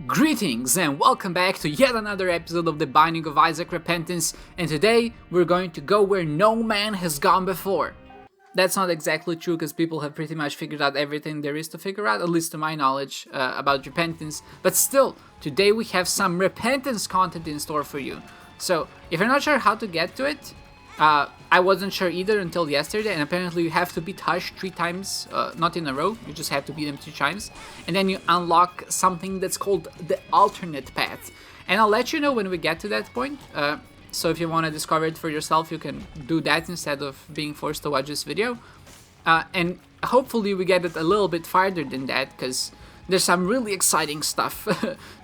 Greetings and welcome back to yet another episode of the Binding of Isaac Repentance, and today we're going to go where no man has gone before. That's not exactly true because people have pretty much figured out everything there is to figure out, at least to my knowledge, about repentance, but still, today we have some repentance content in store for you. So, if you're not sure how to get to it, I wasn't sure either until yesterday, and apparently you have to beat Hush 3 times, not in a row, you just have to beat him 3 times, and then you unlock something that's called the alternate path. And I'll let you know when we get to that point, so if you want to discover it for yourself, you can do that instead of being forced to watch this video. And hopefully we get it a little bit farther than that, because there's some really exciting stuff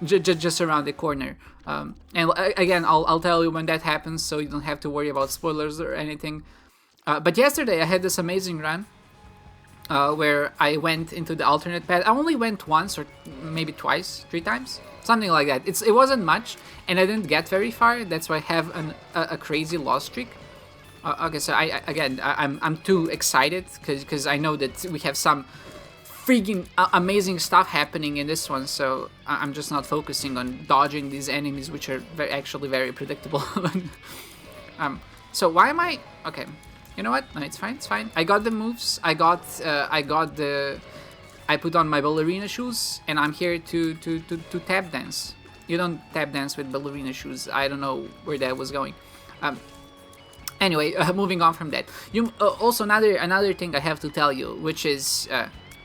just around the corner. And again, I'll tell you when that happens, so you don't have to worry about spoilers or anything. But yesterday I had this amazing run where I went into the alternate path. I only went once or maybe twice, 3 times, something like that. It wasn't much, and I didn't get very far. That's why I have a crazy loss streak. Okay, so I'm too excited because I know that we have some freaking amazing stuff happening in this one, so I'm just not focusing on dodging these enemies, which are actually very predictable. So why am I... Okay, you know what? No, it's fine. I got the moves. I put on my ballerina shoes, and I'm here to tap dance. You don't tap dance with ballerina shoes. I don't know where that was going. Anyway, moving on from that. Also another thing I have to tell you, which is...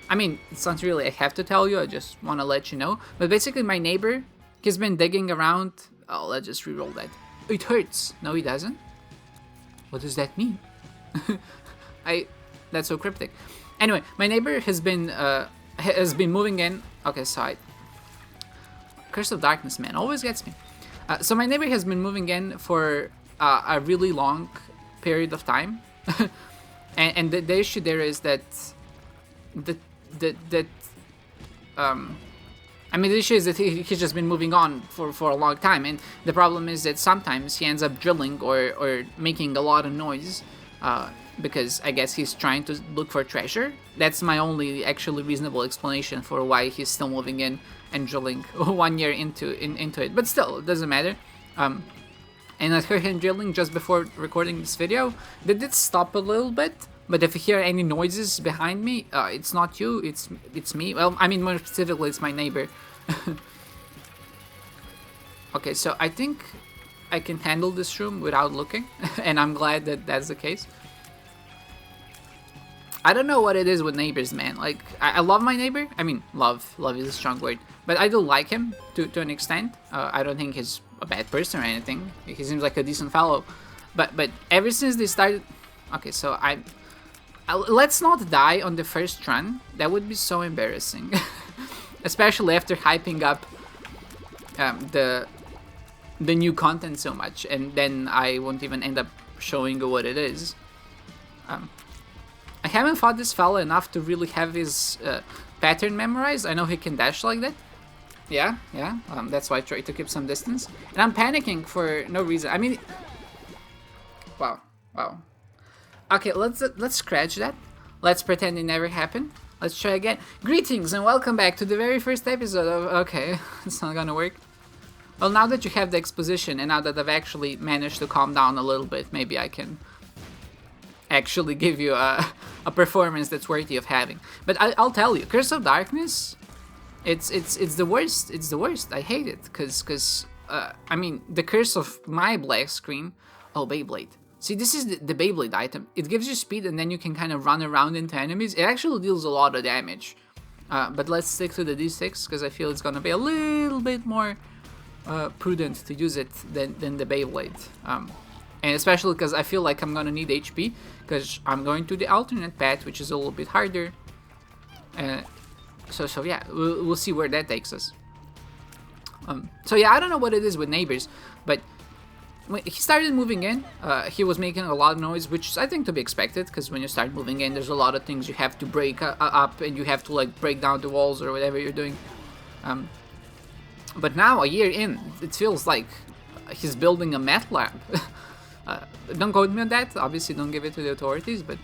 I mean, it's not really I have to tell you, I just want to let you know. But basically my neighbor, he's been digging around. Oh, let's just reroll that. It hurts. No, it doesn't. What does that mean? That's so cryptic. Anyway, my neighbor has been moving in. Okay, side. Curse of Darkness, man, always gets me. So my neighbor has been moving in for a really long period of time. and the issue there is that I mean, the issue is that he's just been moving on for a long time, and the problem is that sometimes he ends up drilling or making a lot of noise, because I guess he's trying to look for treasure. That's my only actually reasonable explanation for why he's still moving in and drilling 1 year into it, but still, it doesn't matter. And I heard him drilling just before recording this video. They did stop a little bit. But if you hear any noises behind me, it's not you, it's me. Well, I mean, more specifically, it's my neighbor. Okay, so I think I can handle this room without looking, and I'm glad that that's the case. I don't know what it is with neighbors, man. Like, I love my neighbor. I mean, love is a strong word. But I do like him to an extent. I don't think he's a bad person or anything. He seems like a decent fellow. But ever since they started... Okay, so let's not die on the first run. That would be so embarrassing. Especially after hyping up the new content so much, and then I won't even end up showing you what it is. I haven't fought this fella enough to really have his pattern memorized. I know he can dash like that. Yeah. That's why I try to keep some distance. And I'm panicking for no reason. I mean... Wow. Okay, let's scratch that. Let's pretend it never happened. Let's try again. Greetings and welcome back to the very first episode of... Okay, it's not gonna work. Well, now that you have the exposition and now that I've actually managed to calm down a little bit, maybe I can actually give you a performance that's worthy of having. But I'll tell you, Curse of Darkness, it's the worst. It's the worst. I hate it because I mean, the curse of my black screen... Oh, Beyblade. See, this is the Beyblade item. It gives you speed and then you can kind of run around into enemies. It actually deals a lot of damage. But let's stick to the D6 because I feel it's gonna be a little bit more prudent to use it than the Beyblade. And especially because I feel like I'm gonna need HP because I'm going to the alternate path, which is a little bit harder. So yeah, we'll see where that takes us. So yeah, I don't know what it is with neighbors, but when he started moving in, he was making a lot of noise, which is, I think, to be expected, because when you start moving in, there's a lot of things you have to break up, and you have to, like, break down the walls or whatever you're doing. But now, a year in, it feels like he's building a meth lab. Don't quote me on that, obviously don't give it to the authorities, but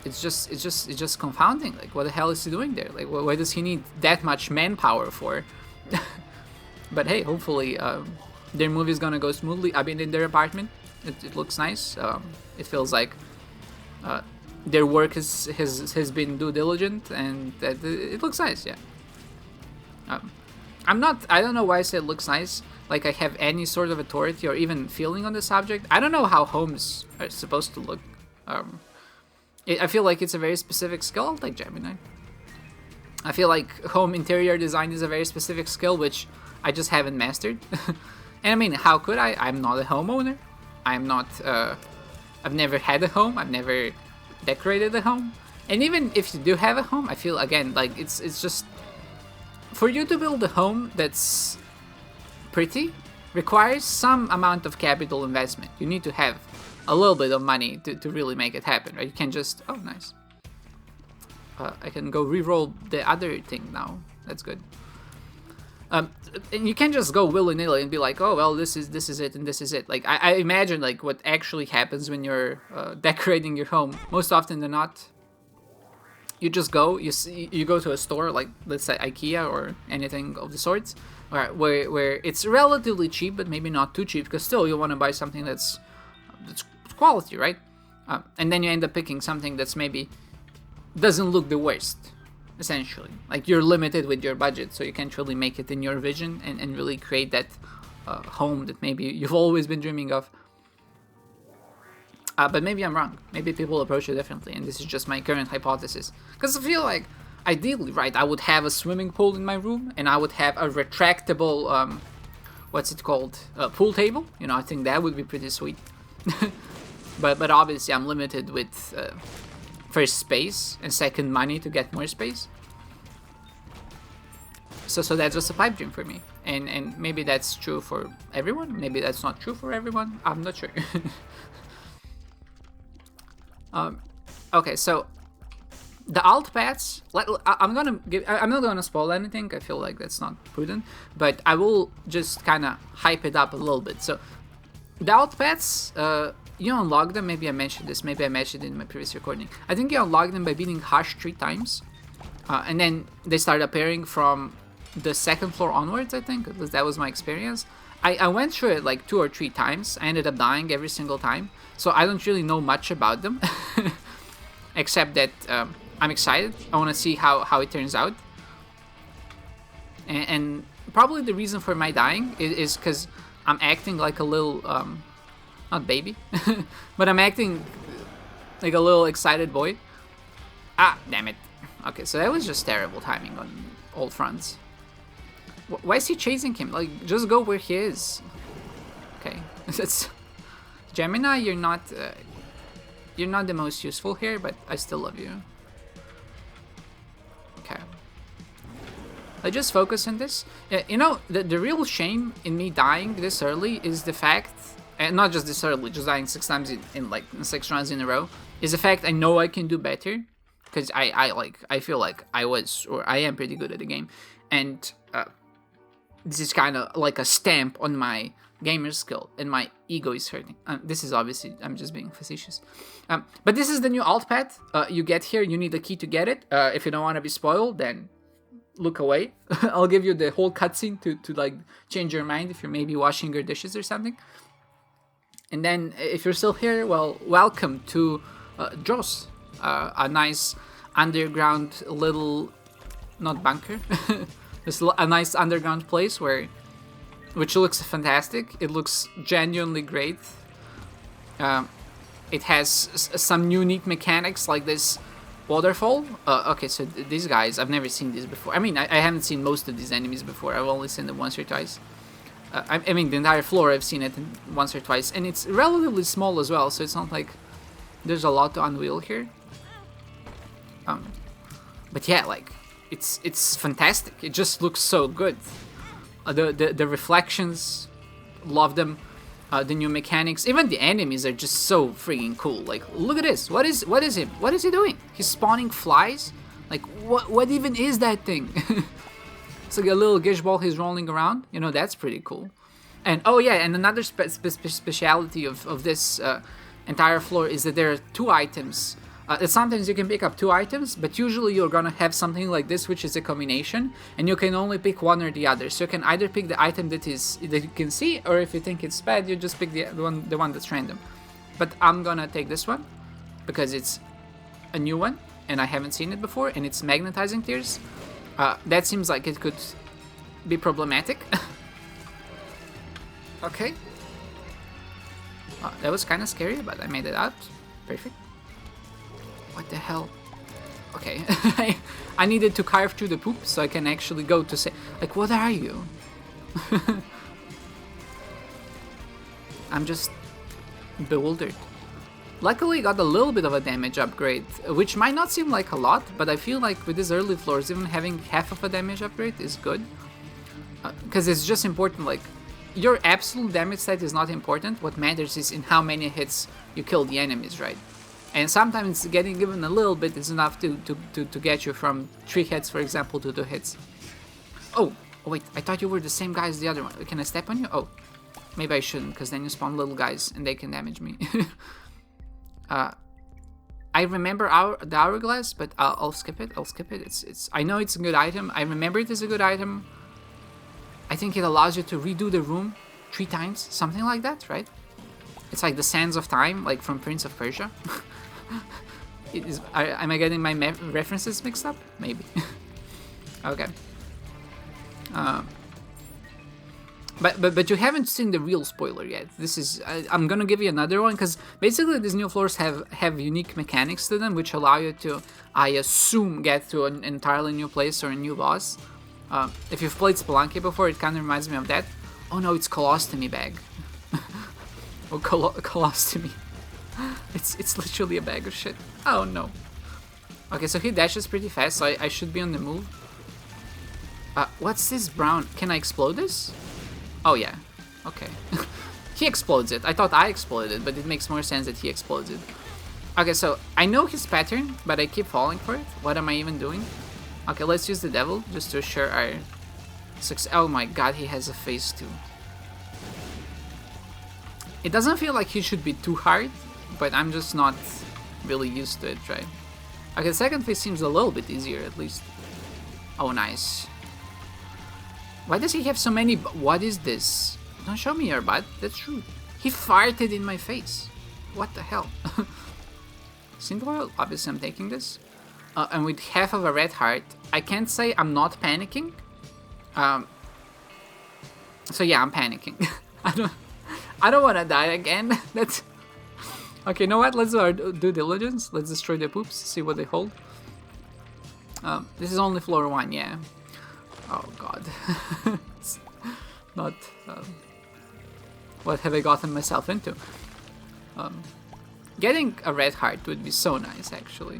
it's just confounding. Like, what the hell is he doing there? Like, why does he need that much manpower for? But hey, hopefully their movie is gonna go smoothly. I've been in their apartment. It looks nice. It feels like their work has been due diligent, and that it looks nice. Yeah. I don't know why I said it looks nice. Like I have any sort of authority or even feeling on the subject. I don't know how homes are supposed to look. I feel like it's a very specific skill, like Gemini. I feel like home interior design is a very specific skill, which I just haven't mastered. And I mean, how could I? I'm not a homeowner. I'm not, I've never had a home. I've never decorated a home. And even if you do have a home, I feel, again, like it's just, for you to build a home that's pretty, requires some amount of capital investment. You need to have a little bit of money to really make it happen, right? You can't just, oh, nice. I can go re-roll the other thing now. That's good. And you can't just go willy-nilly and be like, oh, well, this is it and this is it. Like, I imagine, like, what actually happens when you're decorating your home. Most often than not, you just go, you go to a store, like, let's say IKEA or anything of the sorts, where it's relatively cheap, but maybe not too cheap, because still you want to buy something that's quality, right? And then you end up picking something that's maybe doesn't look the worst, essentially. Like, you're limited with your budget, so you can't really make it in your vision and really create that home that maybe you've always been dreaming of. But maybe I'm wrong. Maybe people approach it differently, and this is just my current hypothesis. Because I feel like, ideally, right, I would have a swimming pool in my room, and I would have a retractable, what's it called, pool table. You know, I think that would be pretty sweet. but obviously I'm limited with first space, and second money to get more space. So that's just a pipe dream for me. And maybe that's true for everyone. Maybe that's not true for everyone. I'm not sure. Okay, so the alt paths, I'm not gonna spoil anything. I feel like that's not prudent, but I will just kind of hype it up a little bit. So the alt paths, you unlock them. Maybe I mentioned this. Maybe I mentioned it in my previous recording. I think you unlock them by beating Hush 3 times, and then they start appearing from the second floor onwards. I think that was my experience. I went through it like 2 or 3 times. I ended up dying every single time, so I don't really know much about them, except that I'm excited. I want to see how it turns out, and probably the reason for my dying is because I'm acting like a little, not baby, but I'm acting like a little excited boy. Ah, damn it. Okay, so that was just terrible timing on all fronts. Why is he chasing him? Like, just go where he is. Okay, that's Gemini. You're not the most useful here, but I still love you. Okay, I just focus on this. You know, the real shame in me dying this early is the fact, and not just this early, just dying 6 times in 6 runs in a row, is the fact I know I can do better, because I feel like I was, or I am, pretty good at the game, and this is kind of like a stamp on my gamer skill, and my ego is hurting. This is obviously, I'm just being facetious. But this is the new alt path. You get here, you need a key to get it. If you don't want to be spoiled, then look away. I'll give you the whole cutscene to like change your mind if you're maybe washing your dishes or something. And then if you're still here, well, welcome to Dross, a nice underground little, not bunker, it's a nice underground place which looks fantastic. It looks genuinely great. It has some unique mechanics, like this waterfall. Okay, so these guys, I've never seen these before. I mean, I haven't seen most of these enemies before. I've only seen them once or twice. I mean, the entire floor, I've seen it once or twice. And it's relatively small as well, so it's not like there's a lot to unveil here. But yeah, like, it's fantastic. It just looks so good. The reflections, love them. The new mechanics, even the enemies are just so freaking cool. Like, look at this. What is him? What is he doing? He's spawning flies. Like, what even is that thing? It's like a little gish ball he's rolling around. You know, that's pretty cool. And oh yeah, and another speciality of this entire floor is that there are 2 items Sometimes you can pick up 2 items, but usually you're gonna have something like this, which is a combination, and you can only pick one or the other. So you can either pick the item that you can see, or if you think it's bad, you just pick the one that's random. But I'm gonna take this one because it's a new one and I haven't seen it before, and it's magnetizing tears. That seems like it could be problematic. Okay. That was kind of scary, but I made it out. Perfect. What the hell? Okay. I needed to carve through the poop so I can actually go to say... Like, what are you? I'm just bewildered. Luckily, got a little bit of a damage upgrade, which might not seem like a lot, but I feel like with these early floors, even having half of a damage upgrade is good. Because it's just important, like, your absolute damage stat is not important. What matters is in how many hits you kill the enemies, right? And sometimes getting even a little bit is enough to get you from 3 hits, for example, to 2 hits. Oh, wait, I thought you were the same guy as the other one. Can I step on you? Oh, maybe I shouldn't, because then you spawn little guys and they can damage me. I remember the hourglass, but I'll skip it. I'll skip it. I know it's a good item. I remember it as a good item. I think it allows you to redo the room 3 times, something like that, right? It's like the Sands of Time, like from Prince of Persia. Am I getting my references mixed up? Maybe. Okay. But you haven't seen the real spoiler yet. This is I'm gonna give you another one because basically these new floors have unique mechanics to them, which allow you to, I assume, get to an entirely new place or a new boss. If you've played Spelunky before, it kind of reminds me of that. Oh no, it's colostomy bag. Oh, colostomy. It's literally a bag of shit. Oh no. Okay, so he dashes pretty fast, so I should be on the move. What's this brown? Can I explode this? Oh yeah. Okay. He explodes it. I thought I exploded, but it makes more sense that he explodes it. Okay, so I know his pattern, but I keep falling for it. What am I even doing? Okay, let's use the devil just to assure our success. Oh my god, he has a face too. It doesn't feel like he should be too hard, but I'm just not really used to it, right? Okay, the second phase seems a little bit easier at least. Oh, nice. Why does he have so many? What is this? Don't show me your butt. That's true. He farted in my face. What the hell? Single oil? Obviously I'm taking this. And with half of a red heart, I can't say I'm not panicking. So yeah, I'm panicking. I don't want to die again. That's okay. You know what? Let's do our due diligence. Let's destroy the poops. See what they hold. This is only floor 1, yeah. Oh god. It's not. What have I gotten myself into? Getting a red heart would be so nice, actually.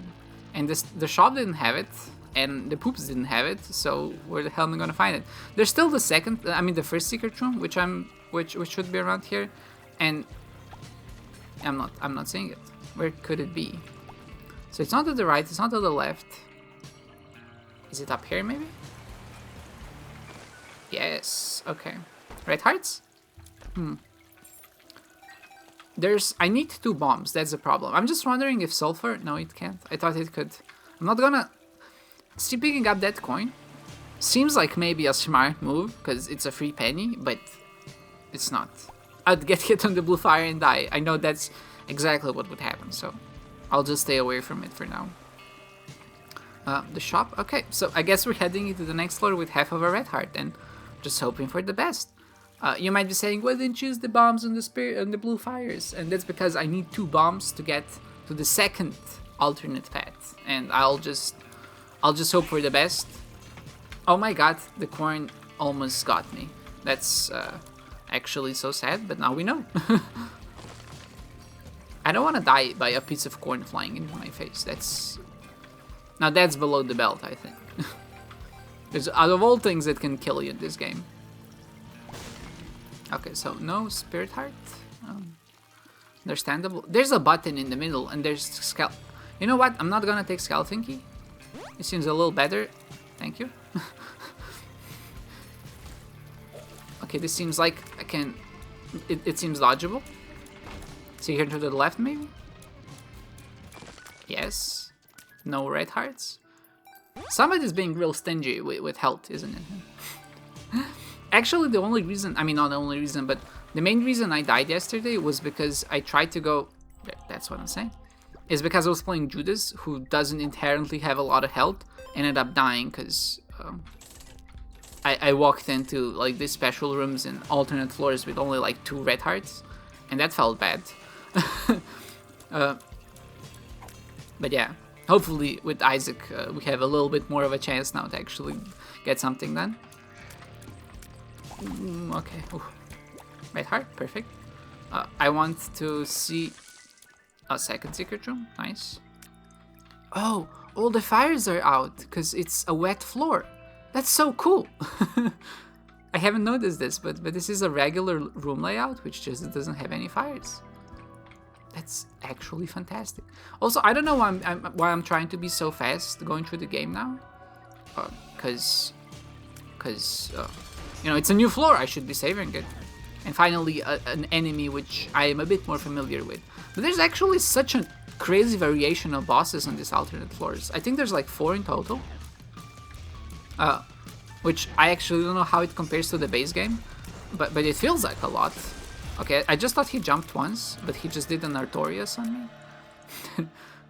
And the shop didn't have it, and the poops didn't have it. So where the hell am I gonna find it? There's still the second. I mean, the first secret room, which should be around here, and I'm not seeing it. Where could it be? So it's not to the right. It's not to the left. Is it up here, maybe? Yes. Okay. Red hearts? I need 2 bombs. That's the problem. I'm just wondering if sulfur... No, it can't. I thought it could. I'm not gonna... See, picking up that coin seems like maybe a smart move, because it's a free penny, but it's not. I'd get hit on the blue fire and die. I know that's exactly what would happen, so I'll just stay away from it for now. The shop? Okay, so I guess we're heading into the next floor with half of a red heart, and just hoping for the best. You might be saying, well, then choose the bombs on the blue fires, and that's because I need 2 bombs to get to the second alternate path, and I'll just hope for the best. Oh my god, the corn almost got me. That's actually so sad, but now we know. I don't want to die by a piece of corn flying into my face. Now that's below the belt, I think. There's out of all things that can kill you in this game. Okay, so no spirit heart. Understandable. There's a button in the middle, and there's skull. You know what? I'm not gonna take skeleton key. It seems a little better. Thank you. Okay, this seems like I can... It seems dodgeable. See here to the left, maybe? Yes. No red hearts. Somebody's being real stingy with health, isn't it? Actually, the only reason, I mean, not the only reason, but the main reason I died yesterday was because I tried to go, that's what I'm saying, is because I was playing Judas, who doesn't inherently have a lot of health, ended up dying because I walked into like these special rooms and alternate floors with only like 2 red hearts, and that felt bad. But yeah, hopefully with Isaac we have a little bit more of a chance now to actually get something done. Okay, ooh. Red heart, perfect. I want to see a second secret room, nice. Oh, all the fires are out because it's a wet floor. That's so cool. I haven't noticed this, but this is a regular room layout which just doesn't have any fires. That's actually fantastic. Also, I don't know why I'm trying to be so fast going through the game now. Cause you know, it's a new floor, I should be savoring it. And finally, an enemy which I am a bit more familiar with. But there's actually such a crazy variation of bosses on these alternate floors. I think there's like 4 in total. Which I actually don't know how it compares to the base game. But it feels like a lot. Okay, I just thought he jumped once, but he just did an Artorias on me.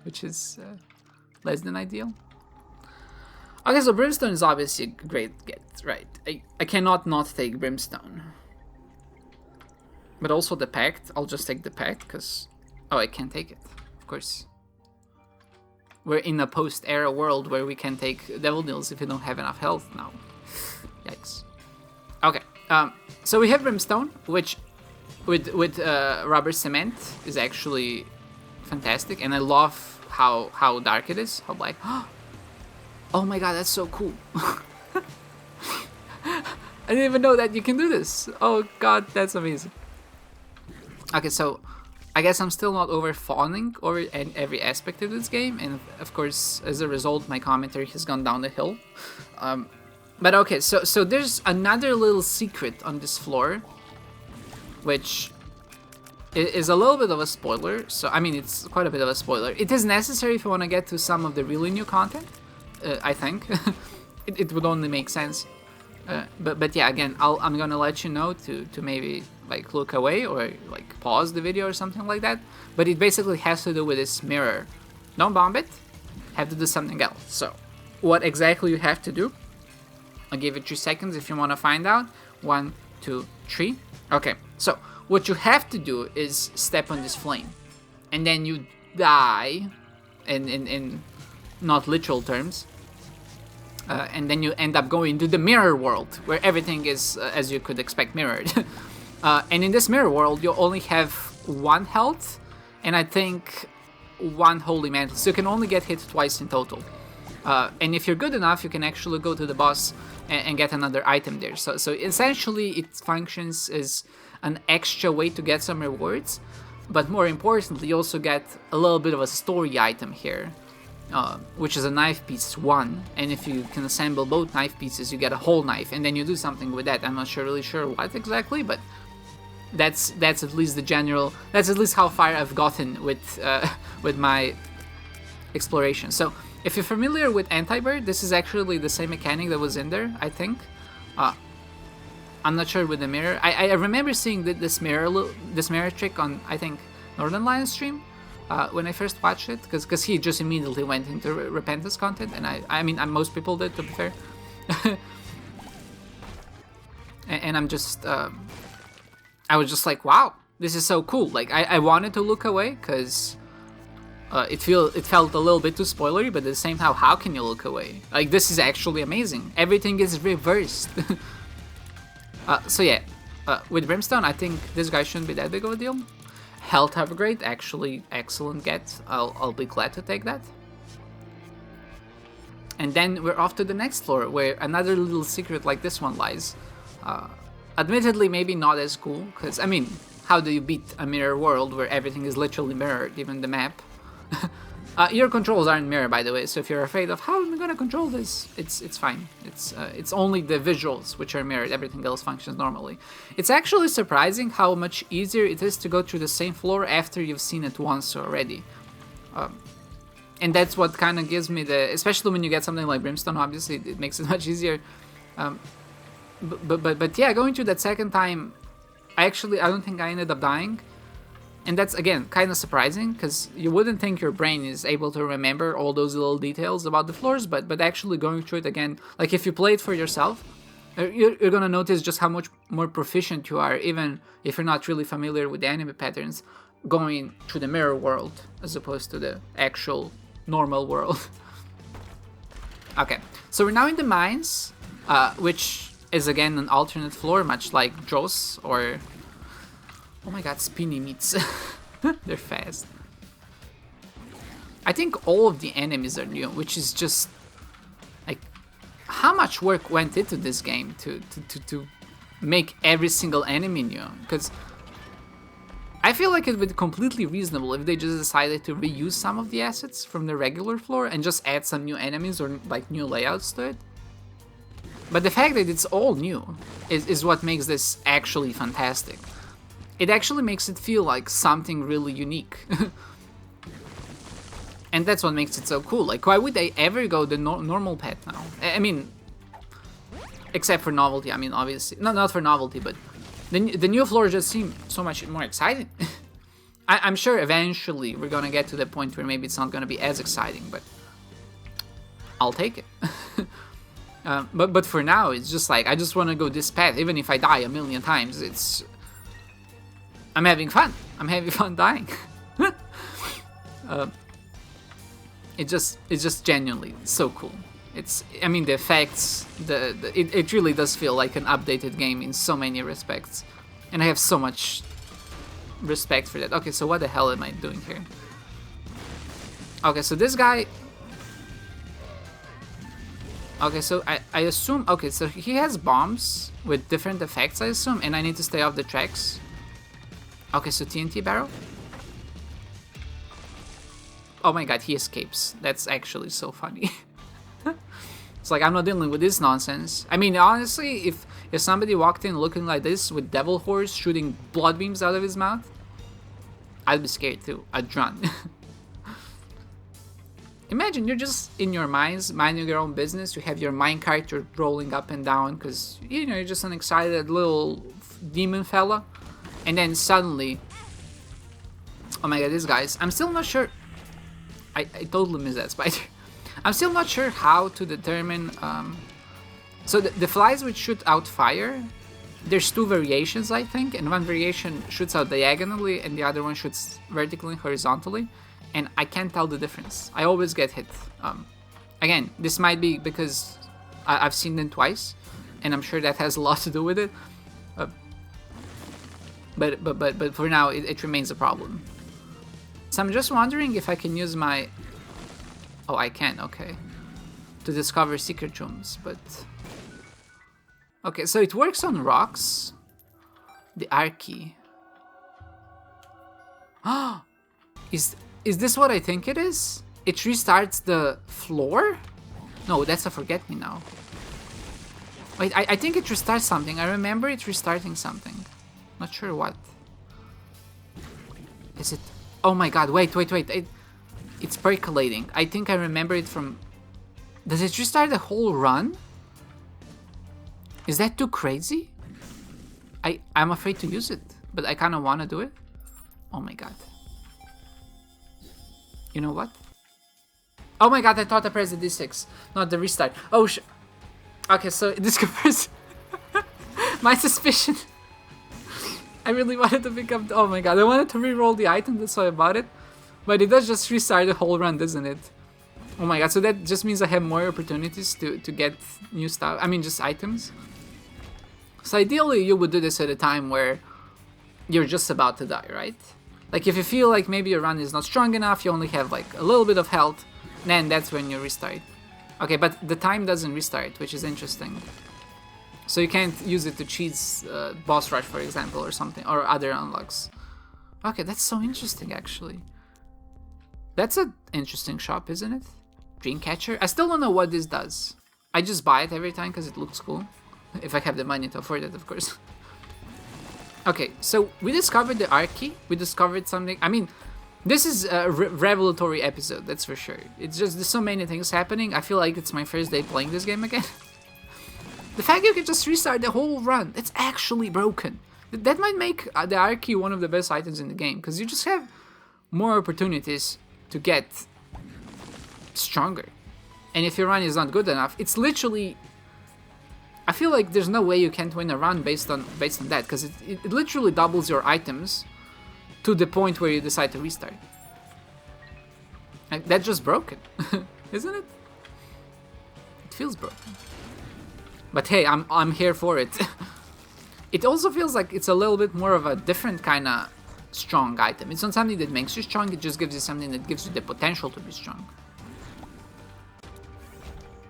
Which is less than ideal. Okay, so Brimstone is obviously a great get, right? I cannot not take Brimstone. But also the Pact, I'll just take the Pact, because... Oh, I can't take it, of course. We're in a post-era world where we can take Devil Deals if you don't have enough health now. Yikes. Okay, so we have Brimstone, which with rubber cement is actually fantastic, and I love how dark it is, how black. Oh my god, that's so cool. I didn't even know that you can do this. Oh god, that's amazing. Okay, so I guess I'm still not over fawning over every aspect of this game, and of course, as a result, my commentary has gone down the hill. But okay, so there's another little secret on this floor, which is a little bit of a spoiler. So, I mean, it's quite a bit of a spoiler. It is necessary if you want to get to some of the really new content, I think. it would only make sense. But yeah, again, I'm gonna let you know to maybe like look away or like pause the video or something like that. But it basically has to do with this mirror. Don't bomb it. Have to do something else. So, what exactly you have to do? I'll give it 3 seconds if you want to find out. 1, 2, 3. Okay. So what you have to do is step on this flame, and then you die, in not literal terms. And then you end up going to the mirror world, where everything is, as you could expect, mirrored. And in this mirror world, you only have 1 health, and I think 1 holy mantle, so you can only get hit twice in total. And if you're good enough, you can actually go to the boss and get another item there. So essentially, it functions as an extra way to get some rewards, but more importantly, you also get a little bit of a story item here. Which is a knife piece 1, and if you can assemble both knife pieces, you get a whole knife, and then you do something with that. I'm not really sure what exactly, but that's at least the general. That's at least how far I've gotten with my exploration. So if you're familiar with Antibirth, this is actually the same mechanic that was in there, I think. I'm not sure with the mirror. I remember seeing this mirror trick on, I think, Northern Lion's stream. When I first watched it, because he just immediately went into repentance content, and I mean most people did, to be fair. and I'm just I was just like, wow, this is so cool. Like I wanted to look away because it felt a little bit too spoilery, but at the same time, how can you look away? Like, this is actually amazing. Everything is reversed. So yeah, with Brimstone, I think this guy shouldn't be that big of a deal. Health upgrade, actually excellent get. I'll be glad to take that. And then we're off to the next floor, where another little secret like this one lies. Admittedly, maybe not as cool, because, I mean, how do you beat a mirror world where everything is literally mirrored, even the map? Your controls aren't mirrored, by the way, so if you're afraid of how am I gonna control this, it's fine. It's only the visuals which are mirrored, everything else functions normally. It's actually surprising how much easier it is to go through the same floor after you've seen it once already. And that's what kind of gives me the, especially when you get something like Brimstone, obviously it makes it much easier. But yeah, going through that second time, I don't think I ended up dying. And that's, again, kind of surprising, because you wouldn't think your brain is able to remember all those little details about the floors, but actually going through it again, like if you play it for yourself, you're gonna notice just how much more proficient you are, even if you're not really familiar with the enemy patterns, going through the mirror world as opposed to the actual normal world. Okay, so we're now in the mines, which is again an alternate floor, much like dross or... Oh my god, spinny meats. They're fast. I think all of the enemies are new, which is just... like, how much work went into this game to make every single enemy new? Because I feel like it would be completely reasonable if they just decided to reuse some of the assets from the regular floor and just add some new enemies or like new layouts to it. But the fact that it's all new is what makes this actually fantastic. It actually makes it feel like something really unique. And that's what makes it so cool. Like, why would they ever go the normal path now? I mean, except for novelty. I mean, obviously, not for novelty, but the new floors just seem so much more exciting. I'm sure eventually we're gonna get to the point where maybe it's not gonna be as exciting, but I'll take it. But for now, it's just like, I just want to go this path, even if I die a million times. I'm having fun. I'm having fun dying. It's just genuinely so cool. I mean, the effects, it really does feel like an updated game in so many respects, and I have so much respect for that. Okay, so what the hell am I doing here? Okay, so this guy. Okay, so I assume. Okay, so he has bombs with different effects, I assume, and I need to stay off the tracks. Okay, so TNT barrel. Oh my god, he escapes. That's actually so funny. It's like, I'm not dealing with this nonsense. I mean, honestly, if somebody walked in looking like this with devil horns shooting blood beams out of his mouth, I'd be scared too. I'd run. Imagine you're just in your mines, minding your own business. You have your minecart, you're rolling up and down because, you know, you're just an excited little demon fella. And then suddenly, oh my god, these guys, I'm still not sure. I totally missed that spider. I'm still not sure how to determine. So the flies which shoot out fire, there's two variations, I think, and one variation shoots out diagonally and the other one shoots vertically and horizontally, and I can't tell the difference. I always get hit. Again, this might be because I've seen them twice, and I'm sure that has a lot to do with it. But for now, it remains a problem. So I'm just wondering if I can use my... Oh, I can, okay. To discover secret rooms, but... Okay, so it works on rocks. The R key. Ah, is this what I think it is? It restarts the floor? No, that's a forget-me-now. Wait, I think it restarts something. I remember it restarting something. Not sure what. Is it... Oh my god, wait. It's percolating. I think I remember it from... Does it restart the whole run? Is that too crazy? I'm afraid to use it, but I kind of want to do it. Oh my god. You know what? Oh my god, I thought I pressed the D6, not the restart. Oh okay, so this confirms my suspicion. I really wanted to pick up... Oh my god, I wanted to re-roll the item, that's why I bought it. But it does just restart the whole run, doesn't it? Oh my god, so that just means I have more opportunities to get new stuff. I mean, just items. So ideally, you would do this at a time where you're just about to die, right? Like, if you feel like maybe your run is not strong enough, you only have like a little bit of health, then that's when you restart. Okay, but the time doesn't restart, which is interesting. So you can't use it to cheat boss rush, for example, or something, or other unlocks. Okay, that's so interesting, actually. That's an interesting shop, isn't it? Dreamcatcher? I still don't know what this does. I just buy it every time because it looks cool. If I have the money to afford it, of course. Okay, so we discovered the R key. We discovered something. I mean, This is a revelatory episode, that's for sure. It's just, there's so many things happening. I feel like it's my first day playing this game again. The fact you can just restart the whole run, it's actually broken. That might make the Archie one of the best items in the game, because you just have more opportunities to get stronger. And if your run is not good enough, it's literally... I feel like there's no way you can't win a run based on that, because it literally doubles your items to the point where you decide to restart. And that's just broken, isn't it? It feels broken. But hey, I'm here for it. It also feels like it's a little bit more of a different kind of strong item. It's not something that makes you strong, it just gives you something that gives you the potential to be strong.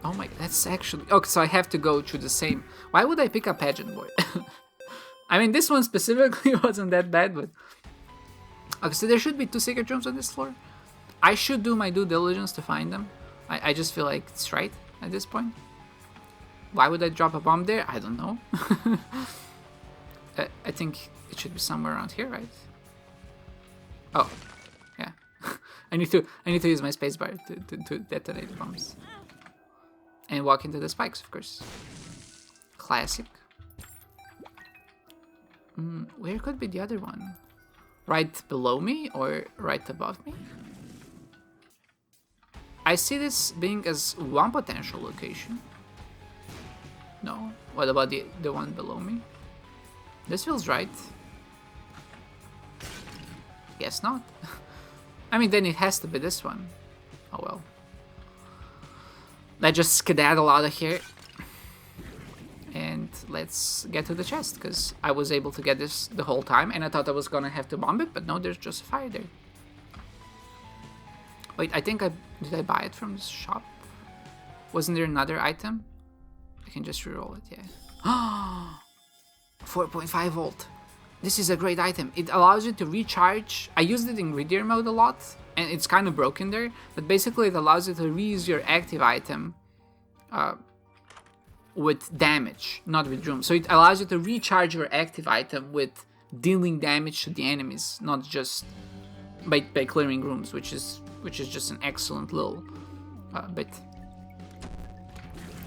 Oh my, that's actually... Okay, so I have to go through the same... Why would I pick up Pageant Boy? I mean, this one specifically wasn't that bad, but... Okay, so there should be 2 secret rooms on this floor. I should do my due diligence to find them. I just feel like it's right at this point. Why would I drop a bomb there? I don't know. I think it should be somewhere around here, right? Oh, yeah. I need to use my spacebar to detonate the bombs. And walk into the spikes, of course. Classic. Where could be the other one? Right below me or right above me? I see this being as one potential location. No? What about the one below me? This feels right. Guess not. I mean, then it has to be this one. Oh well. Let's just skedaddle out of here. And let's get to the chest, because I was able to get this the whole time, and I thought I was gonna have to bomb it, but no, there's just a fire there. Wait, I think did I buy it from this shop? Wasn't there another item? I can just reroll it, yeah. 4.5 volt. This is a great item. It allows you to recharge. I used it in Gridier mode a lot, and it's kind of broken there, but basically it allows you to reuse your active item with damage, not with room. So it allows you to recharge your active item with dealing damage to the enemies, not just by clearing rooms, which is just an excellent little bit.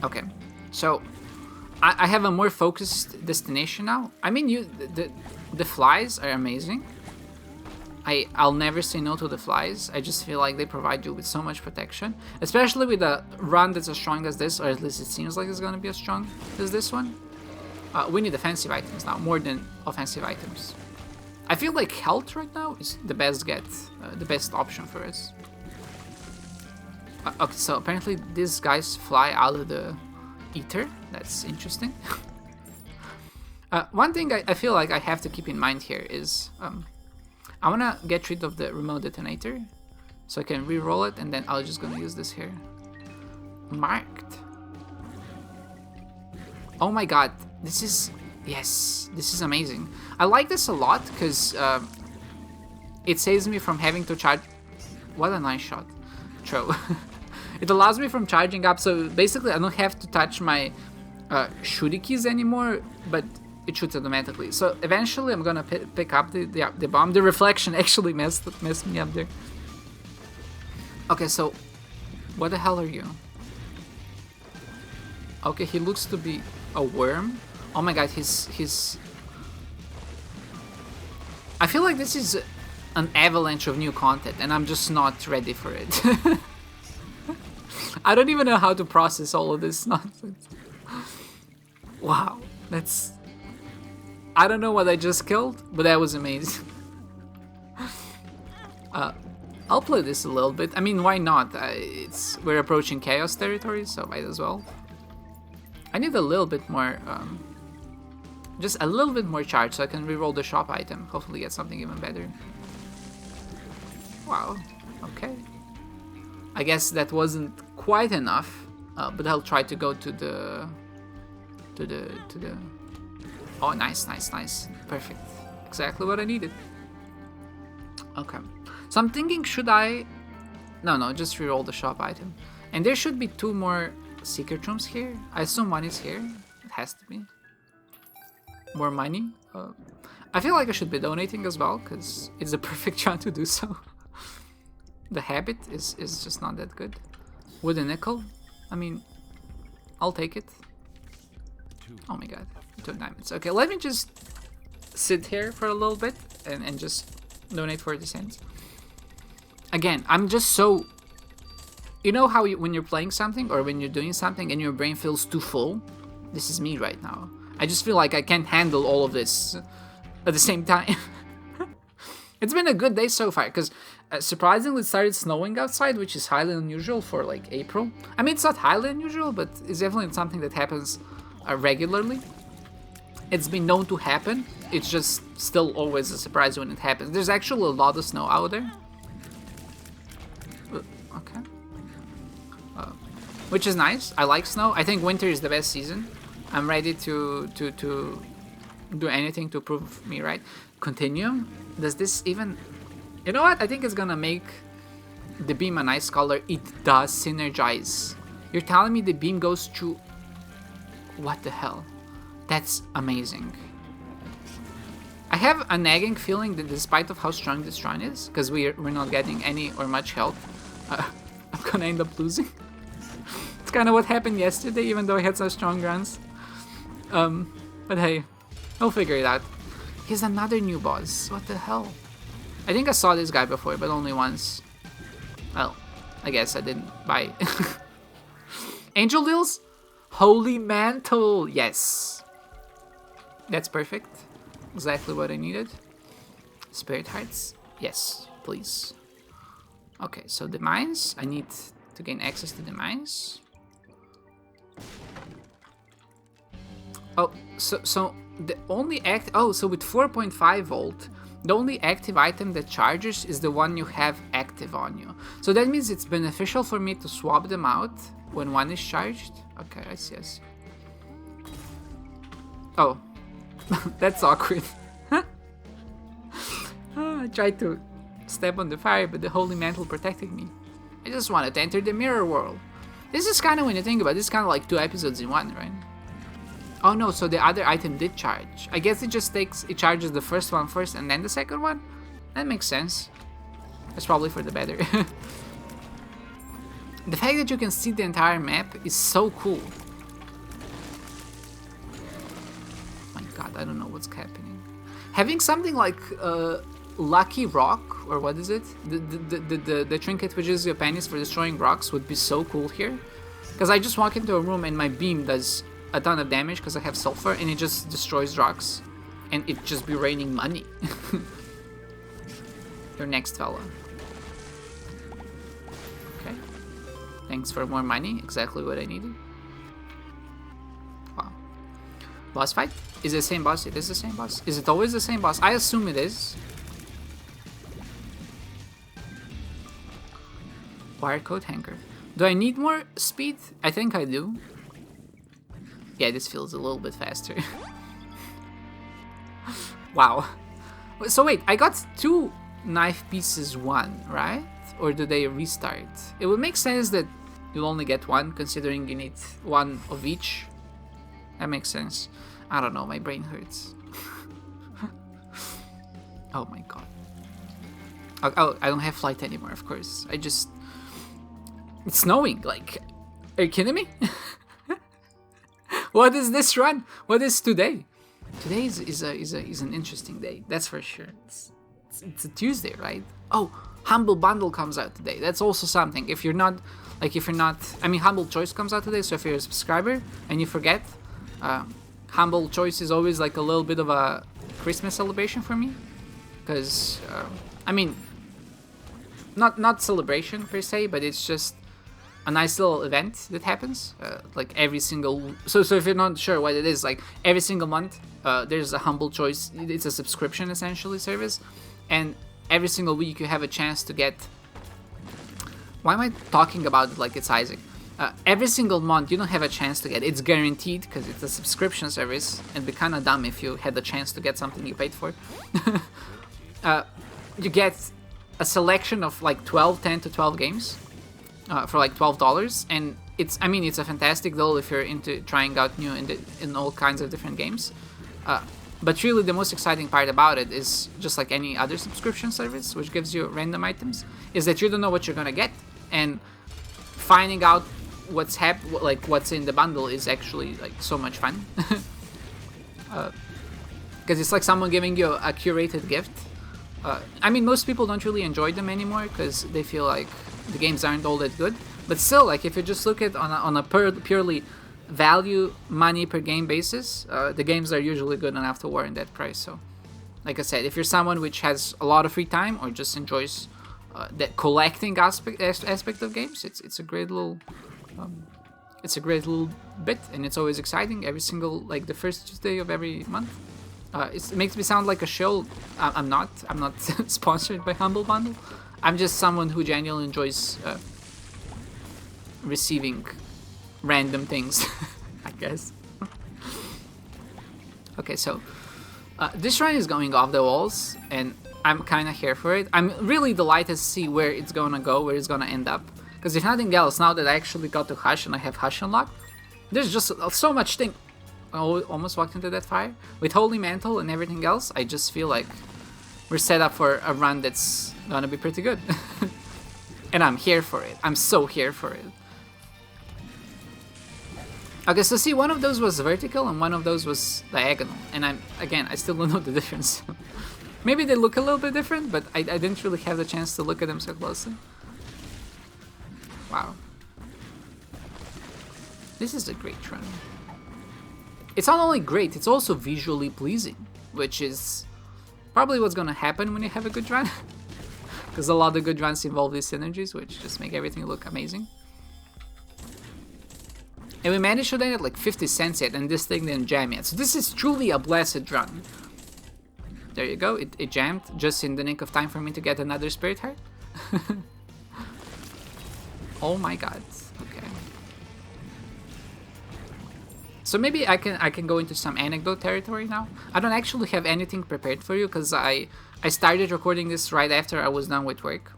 Okay, so I have a more focused destination now. I mean, the flies are amazing. I'll never say no to the flies. I just feel like they provide you with so much protection, especially with a run that's as strong as this, or at least it seems like it's gonna be as strong as this one. We need defensive items now, more than offensive items. I feel like health right now is the best the best option for us. Okay, so apparently these guys fly out of the ether. That's interesting. One thing I feel like I have to keep in mind here is I wanna get rid of the remote detonator so I can re-roll it, and then I'm just gonna use this here. Marked. Oh my god, this is... Yes, this is amazing. I like this a lot because it saves me from having to charge... What a nice shot. True. It allows me from charging up, so basically I don't have to touch my shooty keys anymore, but it shoots automatically. So eventually I'm gonna pick up the bomb. The reflection actually messed me up there. Okay, so what the hell are you? Okay, he looks to be a worm. Oh my god, he's... I feel like this is an avalanche of new content and I'm just not ready for it. I don't even know how to process all of this nonsense. Wow, that's... I don't know what I just killed, but that was amazing. I'll play this a little bit. I mean, why not? We're approaching chaos territory, so might as well. I need a little bit more, just a little bit more charge so I can reroll the shop item. Hopefully get something even better. Wow, okay. I guess that wasn't quite enough, but I'll try to go to the... Oh, nice, nice, nice. Perfect. Exactly what I needed. Okay. So I'm thinking, should I... No, just reroll the shop item. And there should be 2 more secret rooms here. I assume one is here. It has to be. More money. I feel like I should be donating as well, because it's the perfect time to do so. The habit is just not that good. With a nickel, I mean, I'll take it. Oh my god, 2 diamonds. Okay, let me just sit here for a little bit and just donate 40 cents. Again, I'm just so... You know how when you're playing something or when you're doing something and your brain feels too full? This is me right now. I just feel like I can't handle all of this at the same time. It's been a good day so far, because surprisingly it started snowing outside, which is highly unusual for like April. I mean, it's not highly unusual, but it's definitely something that happens regularly. It's been known to happen. It's just still always a surprise when it happens. There's actually a lot of snow out there. Okay. Which is nice. I like snow. I think winter is the best season. I'm ready to do anything to prove me right. Continuum? Does this even... You know what? I think it's gonna make the beam a nice color. It does synergize. You're telling me the beam goes through... What the hell? That's amazing. I have a nagging feeling that despite of how strong this run is, because we're not getting any or much help, I'm gonna end up losing. It's kind of what happened yesterday, even though I had such strong runs. But hey, we'll figure it out. Here's another new boss. What the hell? I think I saw this guy before, but only once. Well, I guess I didn't buy it. Angel deals? Holy mantle! Yes. That's perfect. Exactly what I needed. Spirit hearts? Yes, please. Okay, so the mines. I need to gain access to the mines. Oh, so the only so with 4.5 volt, the only active item that charges is the one you have active on you. So that means it's beneficial for me to swap them out when one is charged. Okay, I see. Oh, that's awkward. I tried to step on the fire, but the holy mantle protected me. I just wanted to enter the mirror world. This is kind of, when you think about it, this is kind of like 2 episodes in one, right? Oh no, so the other item did charge. I guess it charges the first one first and then the second one? That makes sense. That's probably for the better. The fact that you can see the entire map is so cool. My god, I don't know what's happening. Having something like Lucky Rock, or what is it? The trinket which is your pennies for destroying rocks would be so cool here. Because I just walk into a room and my beam does a ton of damage because I have sulfur and it just destroys rocks. And it just be raining money. Your next fella. Okay. Thanks for more money. Exactly what I needed. Wow. Boss fight? Is it the same boss? It is the same boss. Is it always the same boss? I assume it is. Wire coat hanger. Do I need more speed? I think I do. Yeah, this feels a little bit faster. Wow. So wait, I got 2 knife pieces 1, right? Or do they restart? It would make sense that you'll only get 1, considering you need 1 of each. That makes sense. I don't know, my brain hurts. Oh my god. Oh, I don't have flight anymore, of course. It's snowing, like, are you kidding me? What is this run? What is today? Today is an interesting day, that's for sure. It's a Tuesday, right? Oh, Humble Bundle comes out today. That's also something. If you're not, I mean, Humble Choice comes out today, so if you're a subscriber and you forget, Humble Choice is always like a little bit of a Christmas celebration for me. Because, I mean, not celebration per se, but it's just a nice little event that happens, like every single... So if you're not sure what it is, like every single month, there's a Humble Choice. It's a subscription, essentially, service. And every single week you have a chance to get... Why am I talking about it like it's Isaac? Every single month you don't have a chance to get. It's guaranteed because it's a subscription service. And it'd be kind of dumb if you had the chance to get something you paid for. You get a selection of like 10 to 12 games. For like $12, and it's a fantastic deal if you're into trying out new in all kinds of different games. But really, the most exciting part about it is just like any other subscription service, which gives you random items, is that you don't know what you're gonna get, and finding out what's in the bundle is actually like so much fun. Because it's like someone giving you a curated gift. I mean, most people don't really enjoy them anymore because they feel like the games aren't all that good. But still, like if you just look at on a purely value money per game basis, the games are usually good enough to warrant that price. So, like I said, if you're someone which has a lot of free time or just enjoys that collecting aspect of games, it's a great little bit, and it's always exciting every single like the first Tuesday of every month. It makes me sound like a shill. I'm not sponsored by Humble Bundle. I'm just someone who genuinely enjoys receiving random things, I guess. Okay, so this run is going off the walls, and I'm kind of here for it. I'm really delighted to see where it's gonna go, where it's gonna end up. Because if nothing else, now that I actually got to Hush and I have Hush unlocked, there's just so much thing. I almost walked into that fire. With Holy Mantle and everything else, I just feel like we're set up for a run that's gonna be pretty good. And I'm here for it. I'm so here for it. Okay, so see, one of those was vertical and one of those was diagonal. And I still don't know the difference. Maybe they look a little bit different, but I didn't really have the chance to look at them so closely. Wow. This is a great run. It's not only great, it's also visually pleasing, which is probably what's gonna happen when you have a good run. Because a lot of good runs involve these synergies, which just make everything look amazing. And we managed to get like 50 cents yet, and this thing didn't jam yet. So this is truly a blessed run. There you go, it jammed just in the nick of time for me to get another Spirit Heart. Oh my god, okay. So maybe I can go into some anecdote territory now. I don't actually have anything prepared for you because I started recording this right after I was done with work.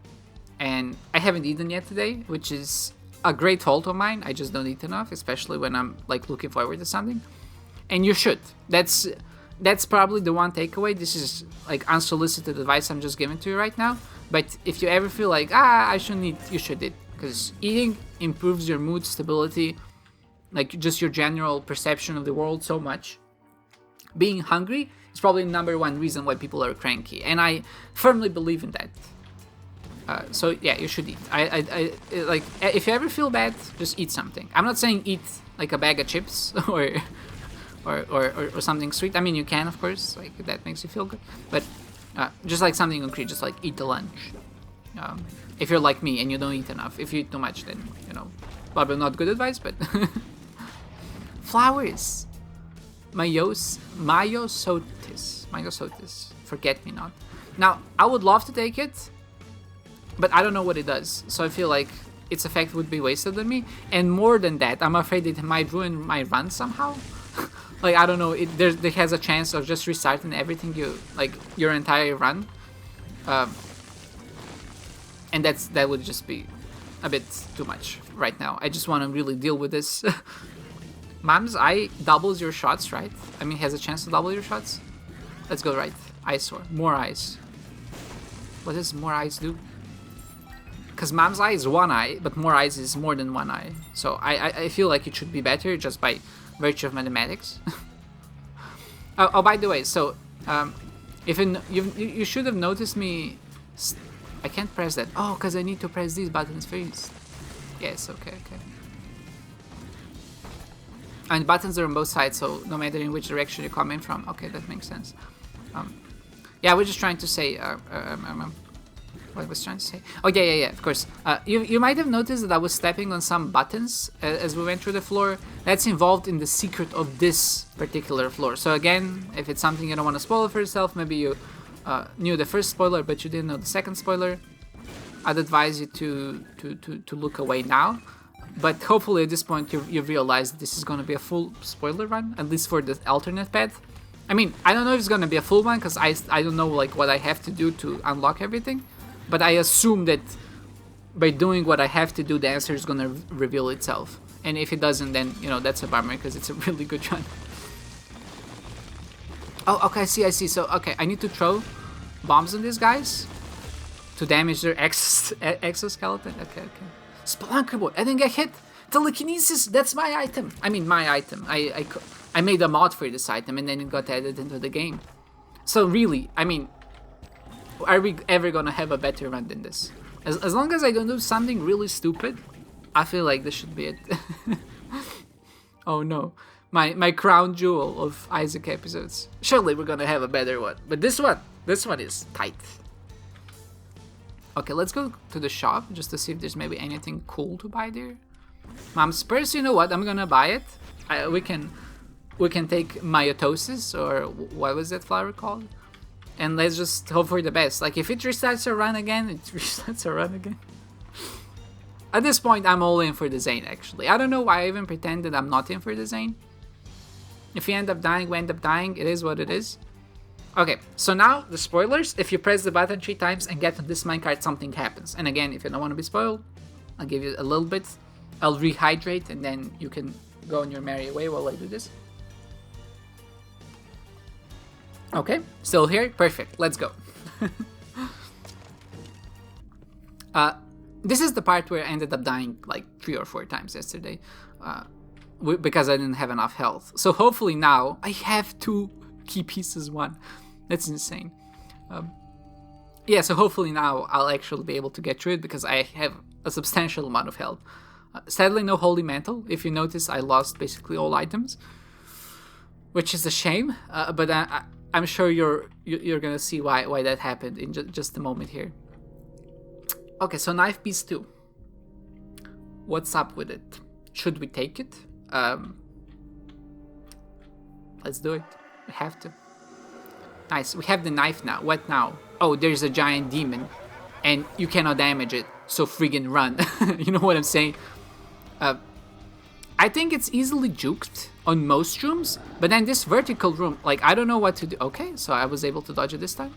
And I haven't eaten yet today, which is a great fault of mine. I just don't eat enough, especially when I'm like looking forward to something. And you should. That's probably the one takeaway. This is like unsolicited advice I'm just giving to you right now. But if you ever feel like, I shouldn't eat, you should eat. Because eating improves your mood stability, like just your general perception of the world so much. Being hungry is probably the #1 reason why people are cranky, and I firmly believe in that. So yeah, you should eat. I like if you ever feel bad, just eat something. I'm not saying eat like a bag of chips or something sweet. I mean, you can, of course, like if that makes you feel good, but just like something concrete, just like eat the lunch. If you're like me and you don't eat enough, if you eat too much, then you know, probably not good advice, but flowers. Myosotis. Forget me not. Now, I would love to take it, but I don't know what it does. So I feel like its effect would be wasted on me. And more than that, I'm afraid it might ruin my run somehow. Like, I don't know, there has a chance of just restarting everything your entire run. And that would just be a bit too much right now. I just want to really deal with this. Mom's Eye doubles your shots, right? I mean, has a chance to double your shots? Let's go right. Eyesore. More eyes. What does more eyes do? Because Mom's Eye is one eye, but more eyes is more than one eye. So I feel like it should be better just by virtue of mathematics. Oh, by the way, so if you should have noticed me. I can't press that. Oh, because I need to press these buttons first. Yes, okay. And buttons are on both sides, so no matter in which direction you come in from. Okay, that makes sense. Yeah, we're just trying to say. What was I trying to say? Oh, yeah, of course. You might have noticed that I was stepping on some buttons as we went through the floor. That's involved in the secret of this particular floor. So again, if it's something you don't want to spoil for yourself, maybe you knew the first spoiler, but you didn't know the second spoiler, I'd advise you to look away now. But hopefully at this point you realize this is going to be a full spoiler run, at least for the alternate path. I mean, I don't know if it's going to be a full one, because I don't know like what I have to do to unlock everything. But I assume that by doing what I have to do, the answer is going to reveal itself. And if it doesn't, then, you know, that's a bummer, because it's a really good run. Oh, okay, I see. So, okay, I need to throw bombs on these guys to damage their exoskeleton. Okay. Spelunker boy, I didn't get hit. Telekinesis, that's my item. I mean, my item. I made a mod for this item and then it got added into the game. So really, I mean, are we ever gonna have a better run than this? As long as I don't do something really stupid, I feel like this should be it. Oh no. My crown jewel of Isaac episodes. Surely we're gonna have a better one. But this one is tight. Okay, let's go to the shop just to see if there's maybe anything cool to buy there. Mom's purse, you know what? I'm gonna buy it. We can take myotosis, or what was that flower called? And let's just hope for the best. Like, if it restarts a run again, it restarts a run again. At this point, I'm all in for the Zane, actually. I don't know why I even pretend that I'm not in for the Zane. If you end up dying, we end up dying. It is what it is. Okay, so now, the spoilers. If you press the button 3 times and get on this minecart, something happens. And again, if you don't want to be spoiled, I'll give you a little bit. I'll rehydrate, and then you can go on your merry way while I do this. Okay, still here? Perfect, let's go. This is the part where I ended up dying like 3 or 4 times yesterday. Because I didn't have enough health. So hopefully now, I have 2 key pieces, 1. That's insane. Yeah, so hopefully now I'll actually be able to get through it because I have a substantial amount of health. Sadly, no holy mantle. If you notice, I lost basically all items, which is a shame. But I'm sure you're gonna see why that happened in just a moment here. Okay, so knife piece 2. What's up with it? Should we take it? Let's do it. We have to. Nice. We have the knife now. What now? Oh, there's a giant demon, and you cannot damage it. So friggin' run. You know what I'm saying? I think it's easily juked on most rooms, but then this vertical room, like, I don't know what to do. Okay, so I was able to dodge it this time.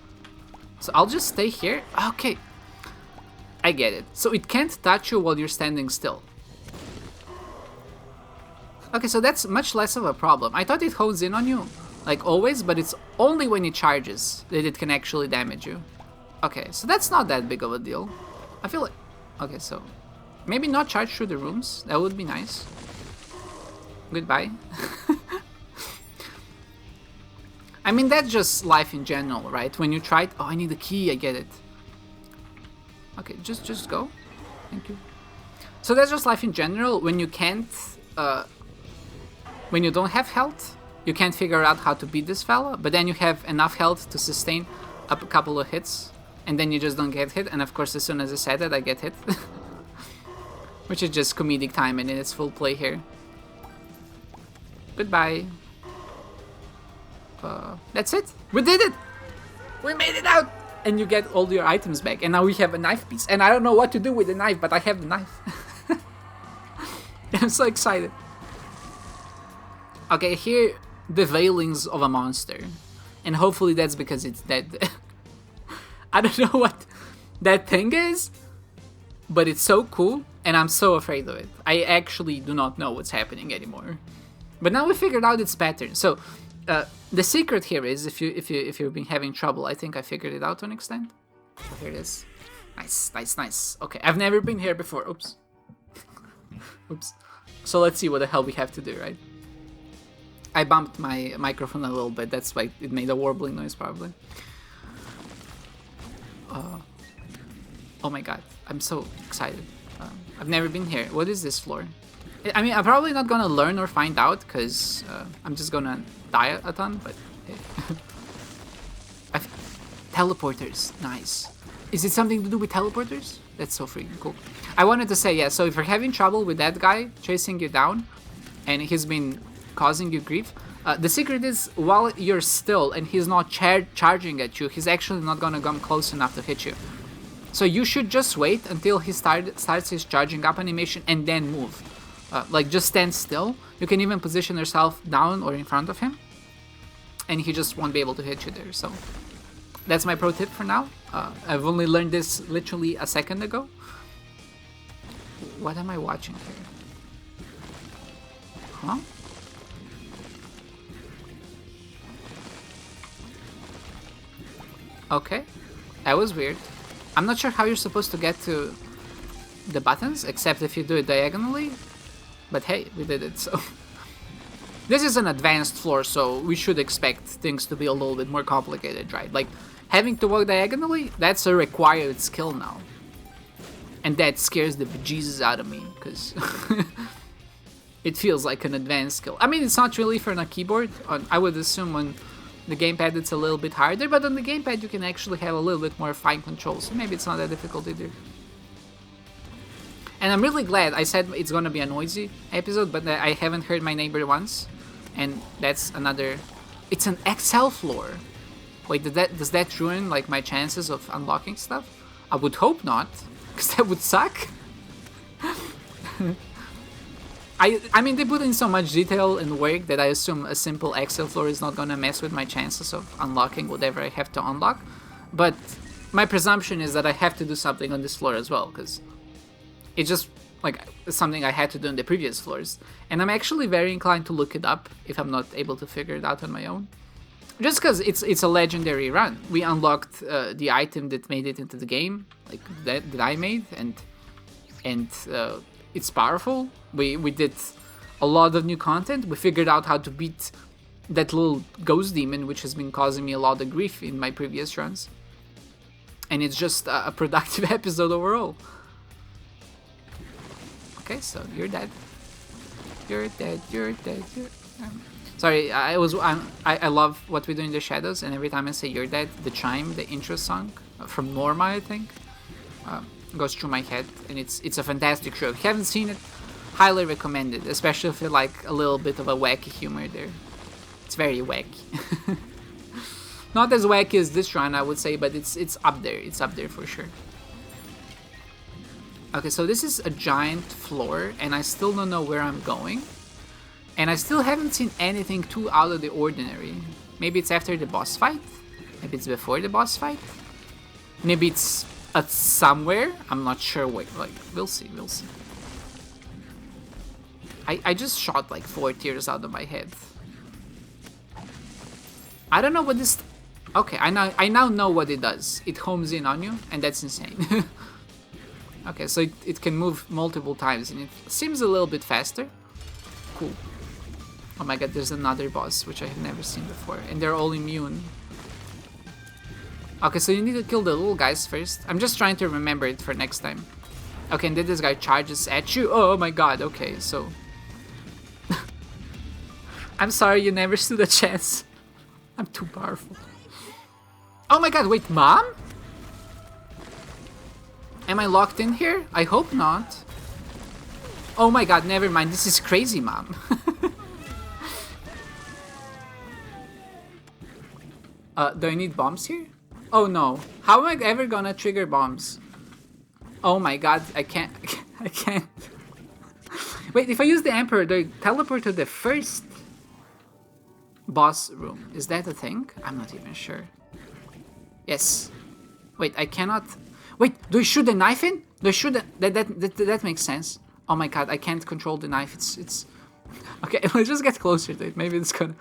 So I'll just stay here. Okay. I get it. So it can't touch you while you're standing still. Okay, so that's much less of a problem. I thought it hones in on you, like always, but it's only when it charges that it can actually damage you. Okay, so that's not that big of a deal. I feel like... Okay, so... Maybe not charge through the rooms. That would be nice. Goodbye. I mean, that's just life in general, right? When you try it... Oh, I need a key. I get it. Okay, just go. Thank you. So that's just life in general. When you can't... when you don't have health, you can't figure out how to beat this fella. But then you have enough health to sustain up a couple of hits. And then you just don't get hit. And of course, as soon as I said that, I get hit. Which is just comedic timing in its full play here. Goodbye. That's it. We did it! We made it out! And you get all your items back. And now we have a knife piece. And I don't know what to do with the knife, but I have the knife. I'm so excited. Okay, here, the veilings of a monster. And hopefully that's because it's dead. I don't know what that thing is, but it's so cool, and I'm so afraid of it. I actually do not know what's happening anymore. But now we figured out its pattern. So, the secret here is, if you've been having trouble, I think I figured it out to an extent. So here it is. Nice. Okay, I've never been here before. Oops. Oops. So let's see what the hell we have to do, right? I bumped my microphone a little bit. That's why it made a warbling noise, probably. Oh my god, I'm so excited. I've never been here. What is this floor? I mean, I'm probably not gonna learn or find out, because I'm just gonna die a ton, but... Teleporters, nice. Is it something to do with teleporters? That's so freaking cool. I wanted to say, yeah, so if you're having trouble with that guy chasing you down, and he's been causing you grief, the secret is, while you're still and he's not charging at you, he's actually not gonna come close enough to hit you. So you should just wait until he starts his charging up animation and then move. Like, just stand still. You can even position yourself down or in front of him, and he just won't be able to hit you there. So that's my pro tip for now. I've only learned this literally a second ago. What am I watching here? Huh? Okay, that was weird. I'm not sure how you're supposed to get to the buttons, except if you do it diagonally. But hey, we did it, so... This is an advanced floor, so we should expect things to be a little bit more complicated, right? Like, having to walk diagonally, that's a required skill now. And that scares the bejesus out of me, because it feels like an advanced skill. I mean, it's not really for a keyboard. I would assume on the gamepad it's a little bit harder, but on the gamepad you can actually have a little bit more fine control, so maybe it's not that difficult either. And I'm really glad. I said it's gonna be a noisy episode, but I haven't heard my neighbor once. And that's another... It's an XL floor. Wait, does that ruin like my chances of unlocking stuff? I would hope not, because that would suck. I mean, they put in so much detail and work that I assume a simple XL floor is not gonna mess with my chances of unlocking whatever I have to unlock. But my presumption is that I have to do something on this floor as well, because it's just like something I had to do in the previous floors. And I'm actually very inclined to look it up if I'm not able to figure it out on my own. Just because it's a legendary run. We unlocked the item that made it into the game, like that I made, and it's powerful. We did a lot of new content. We figured out how to beat that little ghost demon, which has been causing me a lot of grief in my previous runs. And it's just a productive episode overall. Okay, so you're dead. You're dead. You're dead. Sorry, I love what we do in the shadows, and every time I say "you're dead," the chime, the intro song from Norma, I think, goes through my head, and it's a fantastic show. If you haven't seen it, highly recommend it, especially if you like a little bit of a wacky humor there. It's very wacky. Not as wacky as this run, I would say, but it's up there. It's up there for sure. Okay, so this is a giant floor, and I still don't know where I'm going. And I still haven't seen anything too out of the ordinary. Maybe it's after the boss fight? Maybe it's before the boss fight? Maybe it's at somewhere? I'm not sure where. Like, we'll see, we'll see. I just shot like 4 tears out of my head. I don't know what this... Okay, I now know what it does. It homes in on you, and that's insane. Okay, so it can move multiple times, and it seems a little bit faster. Cool. Oh my god, there's another boss, which I have never seen before, and they're all immune. Okay, so you need to kill the little guys first. I'm just trying to remember it for next time. Okay, and then this guy charges at you. Oh my god, okay, so... I'm sorry, you never stood a chance. I'm too powerful. Oh my god, wait, Mom? Am I locked in here? I hope not. Oh my god, never mind. This is crazy, Mom. Do I need bombs here? Oh no. How am I ever gonna trigger bombs? Oh my god, I can't. I can't. Wait, if I use the Emperor, do I teleport to the first boss room? Is that a thing? I'm not even sure. Yes. Wait, I cannot... Wait, do I shoot the knife in? Do I shoot the... That makes sense. Oh my god, I can't control the knife. It's... Okay, let's just get closer to it. Maybe it's gonna...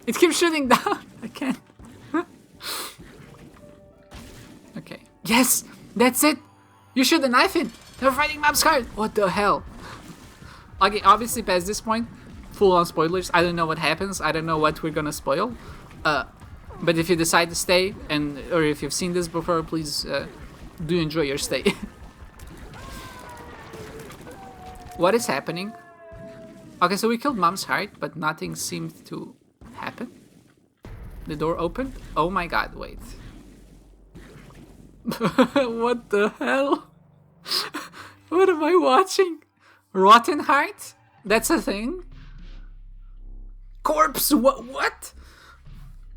It keeps shooting down. I can't. Okay. Yes! That's it! You shoot the knife in! They're fighting Mom's card! What the hell? Okay, obviously past this point, full-on spoilers. I don't know what happens. I don't know what we're gonna spoil. But if you decide to stay, or if you've seen this before, please do enjoy your stay. What is happening? Okay, so we killed Mom's heart, but nothing seemed to happen. The door opened? Oh my god, wait. What the hell? What am I watching? Rotten heart? That's a thing? Corpse? What?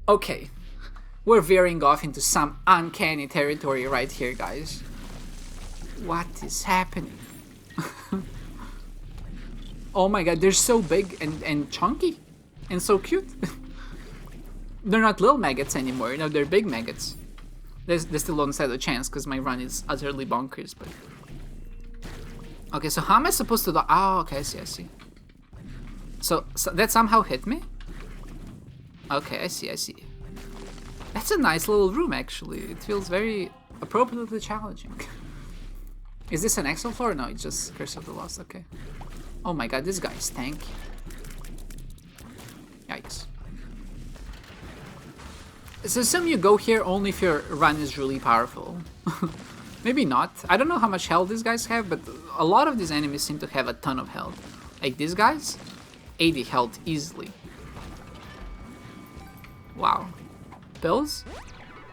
Okay. We're veering off into some uncanny territory right here, guys. What is happening? Oh my god, they're so big and chunky. And so cute. They're not little maggots anymore. No, they're big maggots. They still don't stand a chance because my run is utterly bonkers, but... Okay, so how am I supposed to do... Oh, okay, I see. So that somehow hit me? Okay, I see. That's a nice little room, actually. It feels very appropriately challenging. Is this an Excel floor? No, it's just Curse of the Lost. Okay. Oh my god, this guy's tanky. Yikes. So some you go here only if your run is really powerful. Maybe not. I don't know how much health these guys have, but a lot of these enemies seem to have a ton of health. Like these guys, 80 health easily. Wow. Pills?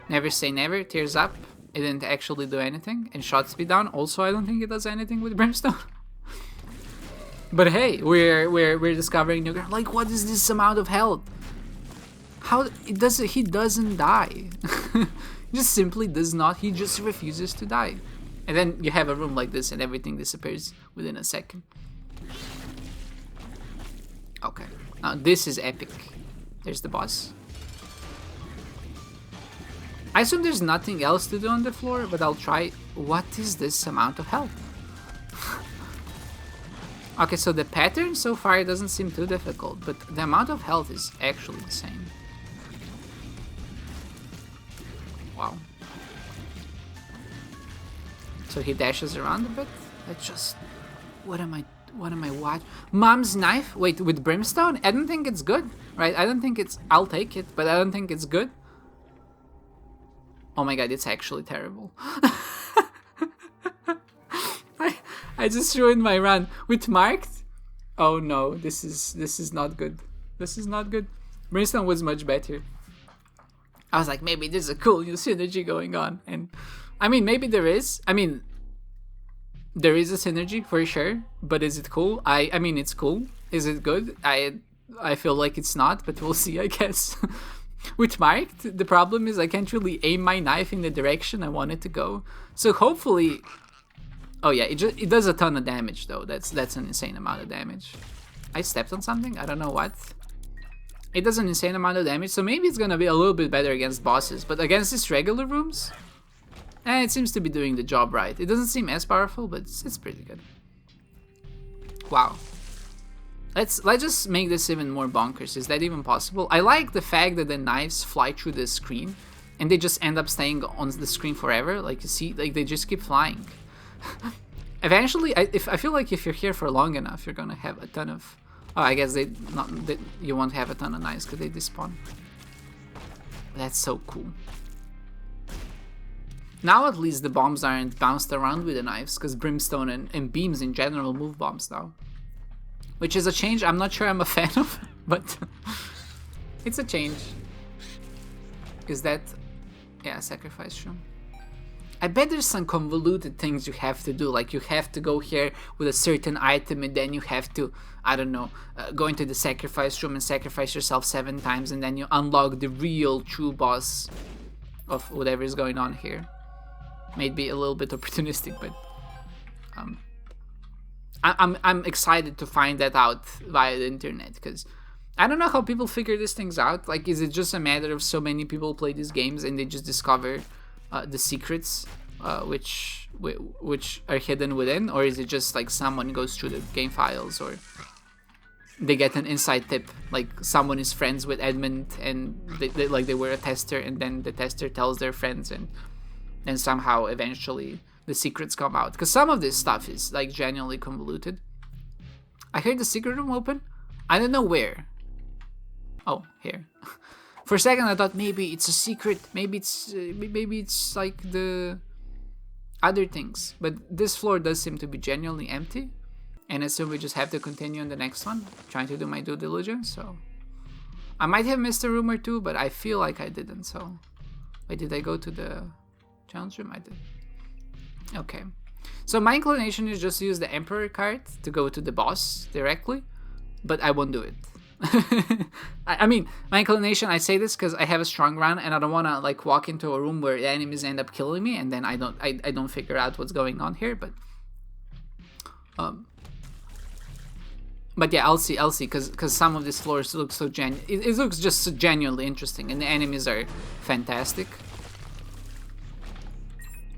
Never say never. Tears up. It didn't actually do anything. And shot speed down. Also, I don't think it does anything with Brimstone. But hey, we're discovering new ground. Like, what is this amount of health? How it does he doesn't die. Just simply does not. He just refuses to die. And then you have a room like this and everything disappears within a second. Okay. Now this is epic. There's the boss. I assume there's nothing else to do on the floor, but I'll try. What is this amount of health? Okay, so the pattern so far doesn't seem too difficult, but the amount of health is actually insane. Wow. So he dashes around a bit. Let's just... What am I watching? Mom's knife? Wait, with Brimstone? I don't think it's good, right? I don't think it's... I'll take it, but I don't think it's good. Oh my god, it's actually terrible. I just ruined my run. With marked? Oh no, this is not good. This is not good. Brimstone was much better. I was like, maybe there's a cool new synergy going on. And I mean, maybe there is. I mean, there is a synergy for sure. But is it cool? I mean, it's cool. Is it good? I feel like it's not, but we'll see, I guess. With marked, the problem is I can't really aim my knife in the direction I want it to go. So hopefully... Oh yeah, it does a ton of damage though. That's an insane amount of damage. I stepped on something? I don't know what. It does an insane amount of damage, so maybe it's gonna be a little bit better against bosses. But against these regular rooms, it seems to be doing the job right. It doesn't seem as powerful, but it's pretty good. Wow. Let's just make this even more bonkers. Is that even possible? I like the fact that the knives fly through the screen and they just end up staying on the screen forever. Like, you see, like they just keep flying. Eventually, I feel like if you're here for long enough, you're gonna have a ton of... Oh, I guess you won't have a ton of knives because they despawn. That's so cool. Now at least the bombs aren't bounced around with the knives, because Brimstone and beams in general move bombs now. Which is a change I'm not sure I'm a fan of, but it's a change. Is that... Yeah, sacrifice room. I bet there's some convoluted things you have to do, like you have to go here with a certain item and then you have to, I don't know, go into the sacrifice room and sacrifice yourself 7 times and then you unlock the real true boss of whatever is going on here. Maybe a little bit opportunistic, but I'm excited to find that out via the internet, because I don't know how people figure these things out. Like, is it just a matter of so many people play these games and they just discover the secrets which are hidden within, or is it just like someone goes through the game files, or they get an inside tip, like someone is friends with Edmund and they were a tester and then the tester tells their friends and then somehow eventually the secrets come out, because some of this stuff is like genuinely convoluted. I heard the secret room open. I don't know where. Oh, here. For a second I thought maybe it's a secret, maybe it's like the other things, but this floor does seem to be genuinely empty, and I assume we just have to continue on the next one, trying to do my due diligence. So I might have missed a room or two, but I feel like I didn't. So wait, did I go to the challenge room? I did. Okay, so my inclination is just to use the Emperor card to go to the boss directly, but I won't do it. I mean, my inclination, I say this because I have a strong run and I don't want to like walk into a room where the enemies end up killing me and then I don't figure out what's going on here, but yeah, I'll see because some of these floors look so it looks just so genuinely interesting and the enemies are fantastic.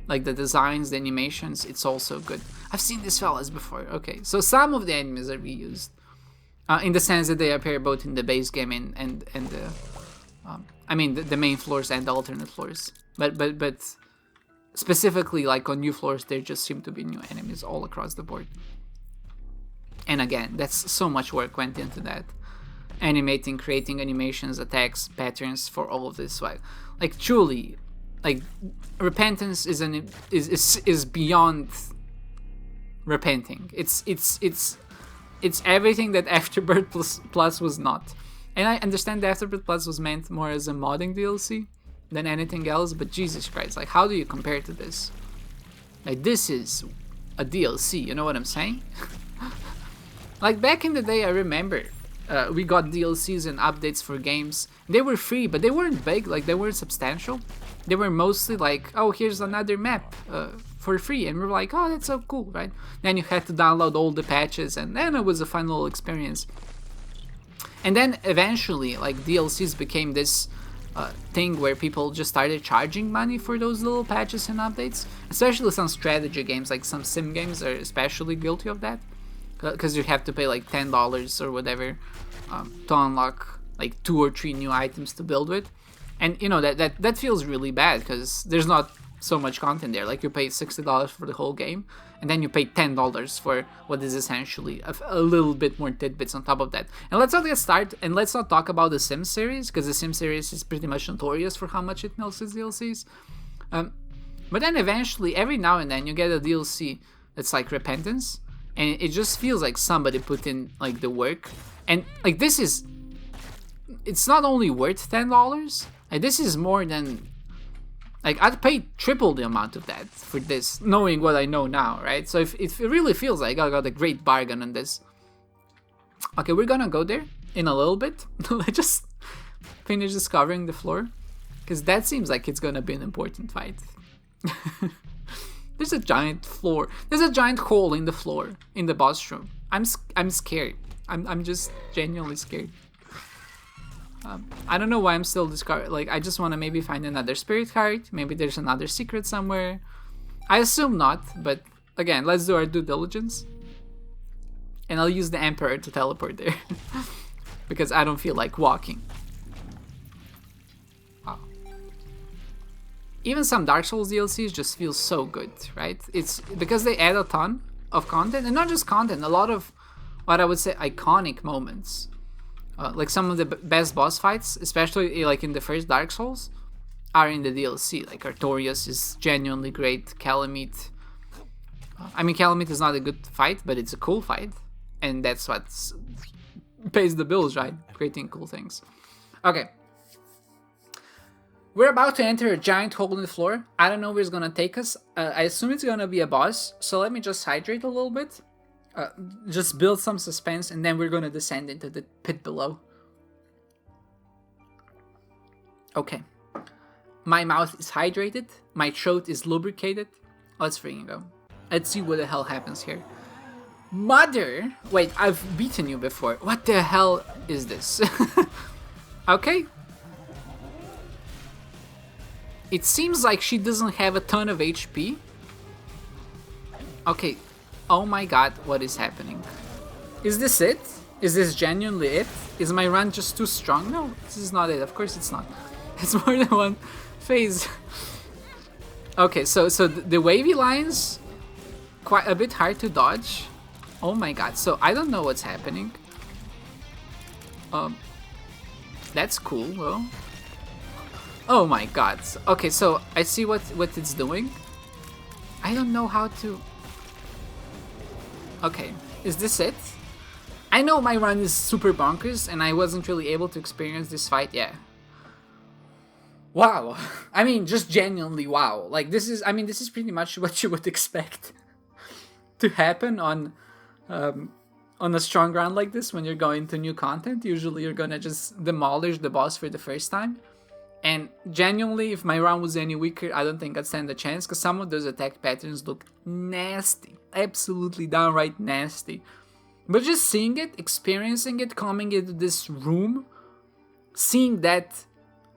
Like the designs, the animations, it's also good. I've seen these fellas before. Okay, so some of the enemies are reused. In the sense that they appear both in the base game and I mean, the main floors and the alternate floors. But specifically, like on new floors, there just seem to be new enemies all across the board. And again, that's so much work went into that. Animating, creating animations, attacks, patterns for all of this. Like truly, like Repentance is beyond repenting. It's everything that Afterbirth Plus was not. And I understand the Afterbirth Plus was meant more as a modding DLC than anything else, but Jesus Christ, like how do you compare to this? Like this is a DLC, you know what I'm saying? Like back in the day, I remember we got DLCs and updates for games. They were free, but they weren't big, like they weren't substantial. They were mostly like, oh, here's another map for free, and we're like, oh, that's so cool, right? Then you had to download all the patches, and then it was a fun little experience. And then eventually, like DLCs became this thing where people just started charging money for those little patches and updates. Especially some strategy games, like some sim games are especially guilty of that. Because you have to pay like $10 or whatever to unlock like 2 or 3 new items to build with. And you know, that feels really bad because there's not so much content there. Like you pay $60 for the whole game, and then you pay $10 for what is essentially a little bit more tidbits on top of that. And let's not get started, and let's not talk about the Sim series, because the Sim series is pretty much notorious for how much it milks its DLCs. But then eventually, every now and then, you get a DLC that's like Repentance, and it just feels like somebody put in like the work. And like this is, it's not only worth $10. Like this is more than, like I'd pay triple the amount of that for this, knowing what I know now, right? So if it really feels like I got a great bargain on this. Okay, we're gonna go there in a little bit. Let's just finish discovering the floor, because that seems like it's gonna be an important fight. There's a giant floor. There's a giant hole in the floor in the boss room. I'm scared. I'm just genuinely scared. I don't know why I'm still discovering. Like, I just want to maybe find another spirit heart. Maybe there's another secret somewhere. I assume not, but again, let's do our due diligence. And I'll use the Emperor to teleport there. Because I don't feel like walking. Wow. Even some Dark Souls DLCs just feel so good, right? It's because they add a ton of content. And not just content, a lot of what I would say iconic moments. Like some of the best boss fights, especially like in the first Dark Souls, are in the DLC. Like Artorias is genuinely great. Calamite. I mean, Calamite is not a good fight, but it's a cool fight. And that's what pays the bills, right? Creating cool things. Okay. We're about to enter a giant hole in the floor. I don't know where it's gonna take us. I assume it's gonna be a boss. So let me just hydrate a little bit. Just build some suspense, and then we're gonna descend into the pit below. Okay. My mouth is hydrated. My throat is lubricated. Let's freaking go. Let's see what the hell happens here. Mother! Wait, I've beaten you before. What the hell is this? Okay. It seems like she doesn't have a ton of HP. Okay. Oh my god, what is happening? Is this it? Is this genuinely it? Is my run just too strong? No, this is not it. Of course it's not. It's more than one phase. Okay, so the wavy lines, quite a bit hard to dodge. Oh my god, so I don't know what's happening. That's cool though. Oh my god. Okay, so I see what it's doing. I don't know how to... Okay, is this it? I know my run is super bonkers and I wasn't really able to experience this fight, yeah. Wow. I mean, just genuinely wow. Like, this is pretty much what you would expect to happen on a strong run like this when you're going to new content. Usually you're gonna just demolish the boss for the first time. And genuinely, if my run was any weaker, I don't think I'd stand a chance, because some of those attack patterns look nasty. Absolutely downright nasty. But just seeing it, experiencing it, coming into this room, seeing that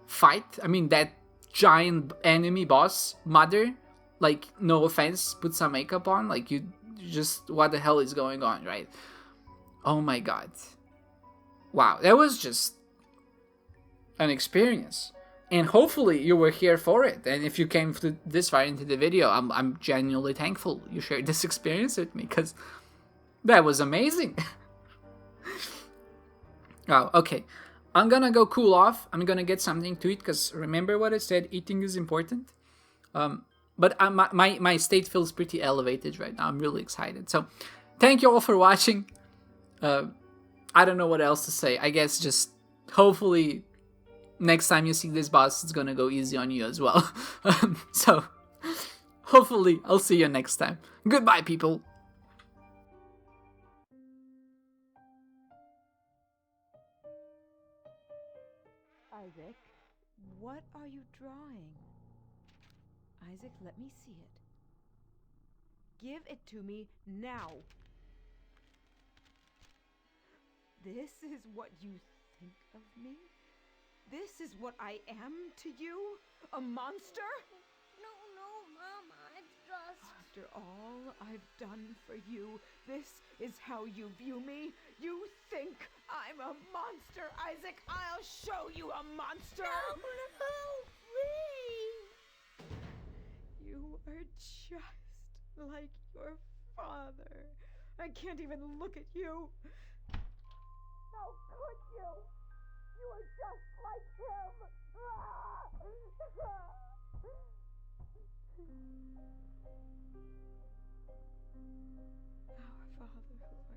fight, I mean that giant enemy boss, Mother, like, no offense, put some makeup on, like, you just, what the hell is going on, right? Oh my god. Wow, that was just an experience. And hopefully you were here for it. And if you came this far into the video, I'm genuinely thankful you shared this experience with me, because that was amazing. Oh, okay. I'm gonna go cool off. I'm gonna get something to eat, because remember what I said, eating is important. But my state feels pretty elevated right now. I'm really excited. So thank you all for watching. I don't know what else to say. I guess just hopefully next time you see this boss, it's gonna go easy on you as well. So hopefully I'll see you next time. Goodbye, people. Isaac, what are you drawing? Isaac, let me see it. Give it to me now. This is what you think of me? This is what I am to you? A monster? No, Mama, it's just... After all I've done for you, this is how you view me? You think I'm a monster, Isaac? I'll show you a monster! No, please! You are just like your father. I can't even look at you. How could you? You are just like him! Our Father who